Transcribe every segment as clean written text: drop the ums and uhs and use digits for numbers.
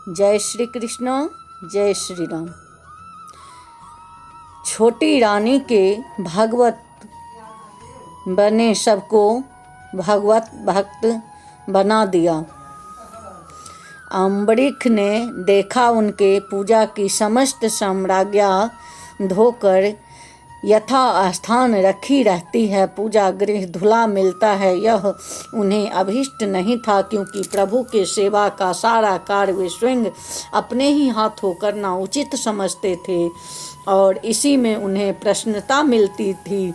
जय श्री कृष्ण, जय श्री राम। छोटी रानी के भागवत बने सबको भगवत भक्त बना दिया। अम्बरीश ने देखा उनके पूजा की समस्त सामग्रियाँ धोकर यथा स्थान रखी रहती है, पूजा गृह धुला मिलता है। यह उन्हें अभीष्ट नहीं था, क्योंकि प्रभु के सेवा का सारा कार्य वे स्वयं अपने ही हाथों करना उचित समझते थे और इसी में उन्हें प्रसन्नता मिलती थी।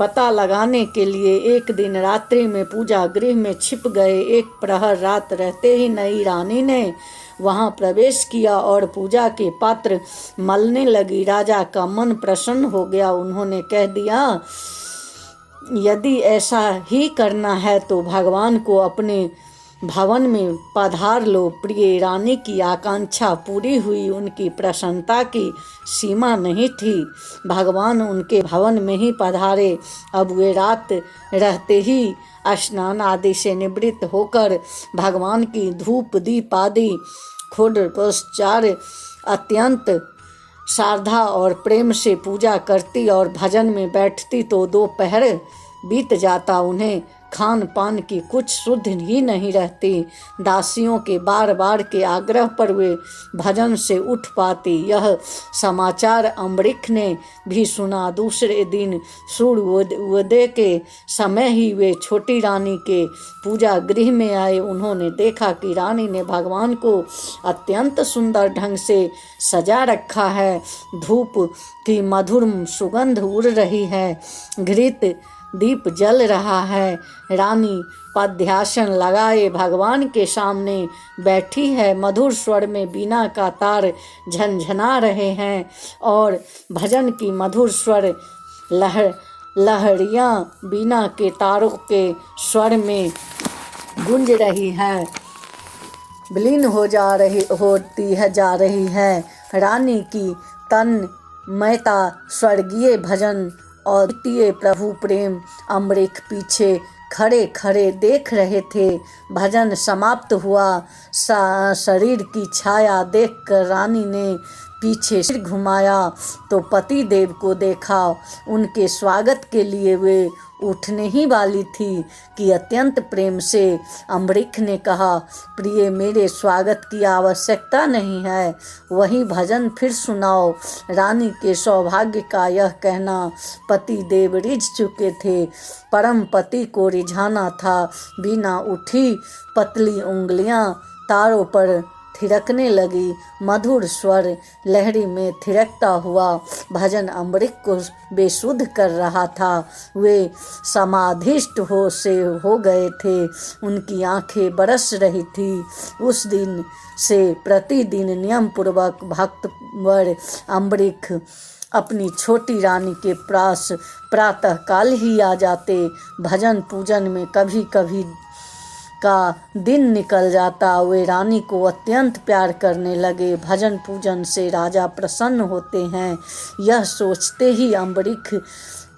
पता लगाने के लिए एक दिन रात्रि में पूजा गृह में छिप गए। एक प्रहर रात रहते ही नई रानी ने वहां प्रवेश किया और पूजा के पात्र मलने लगी। राजा का मन प्रसन्न हो गया। उन्होंने कह दिया, यदि ऐसा ही करना है तो भगवान को अपने भवन में पधार लो। प्रिय रानी की आकांक्षा पूरी हुई। उनकी प्रसन्नता की सीमा नहीं थी। भगवान उनके भवन में ही पधारे। अब वे रात रहते ही स्नान आदि से निवृत्त होकर भगवान की धूप दीप आदि खुद पुरस्कार अत्यंत श्रद्धा और प्रेम से पूजा करती और भजन में बैठती तो दोपहर बीत जाता। उन्हें खान पान की कुछ सुध ही नहीं रहती। दासियों के बार बार के आग्रह पर वे भजन से उठ पाती। यह समाचार अम्बरीश ने भी सुना। दूसरे दिन सूर्योदय के समय ही वे छोटी रानी के पूजा गृह में आए। उन्होंने देखा कि रानी ने भगवान को अत्यंत सुंदर ढंग से सजा रखा है। धूप की मधुर सुगंध उड़ रही है, घृत दीप जल रहा है। रानी पद्यासन लगाए भगवान के सामने बैठी है। मधुर स्वर में बीना का तार झनझना रहे हैं और भजन की मधुर स्वर लहरियां बीना के तारों के स्वर में गूंज रही है, विलीन जा रही है। रानी की तन्मयता स्वर्गीय भजन और द्वितीय प्रभु प्रेम। अम्बरीश पीछे खड़े खड़े देख रहे थे। भजन समाप्त हुआ। शरीर की छाया देखकर रानी ने पीछे सिर घुमाया तो पति देव को देखा। उनके स्वागत के लिए वे उठने ही वाली थी कि अत्यंत प्रेम से अम्बरीश ने कहा, प्रिय, मेरे स्वागत की आवश्यकता नहीं है, वही भजन फिर सुनाओ। रानी के सौभाग्य का यह कहना पति देव रिझ चुके थे। परम पति को रिझाना था। बिना उठी पतली उंगलियां तारों पर थिरकने लगी। मधुर स्वर लहरी में थिरकता हुआ भजन अम्बरीश को बेसुध कर रहा था। वे समाधिष्ट हो गए थे। उनकी आंखें बरस रही थी। उस दिन से प्रतिदिन नियम पूर्वक भक्तवर अम्बरीश अपनी छोटी रानी के पास प्रातः काल ही आ जाते। भजन पूजन में कभी कभी का दिन निकल जाता। वे रानी को अत्यंत प्यार करने लगे। भजन पूजन से राजा प्रसन्न होते हैं, यह सोचते ही अम्बरीश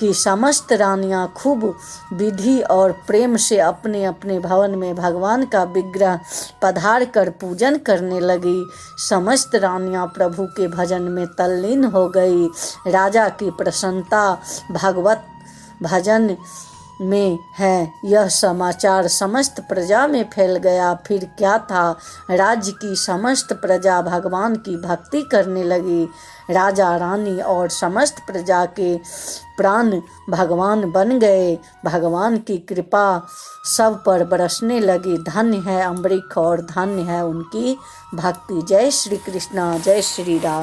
की समस्त रानियां खूब विधि और प्रेम से अपने अपने भवन में भगवान का विग्रह पधार कर पूजन करने लगी। समस्त रानियां प्रभु के भजन में तल्लीन हो गई। राजा की प्रसन्नता भगवत भजन में है, यह समाचार समस्त प्रजा में फैल गया। फिर क्या था, राज्य की समस्त प्रजा भगवान की भक्ति करने लगी। राजा रानी और समस्त प्रजा के प्राण भगवान बन गए। भगवान की कृपा सब पर बरसने लगी। धन्य है अम्बरीश और धन्य है उनकी भक्ति। जय श्री कृष्ण, जय श्री राम।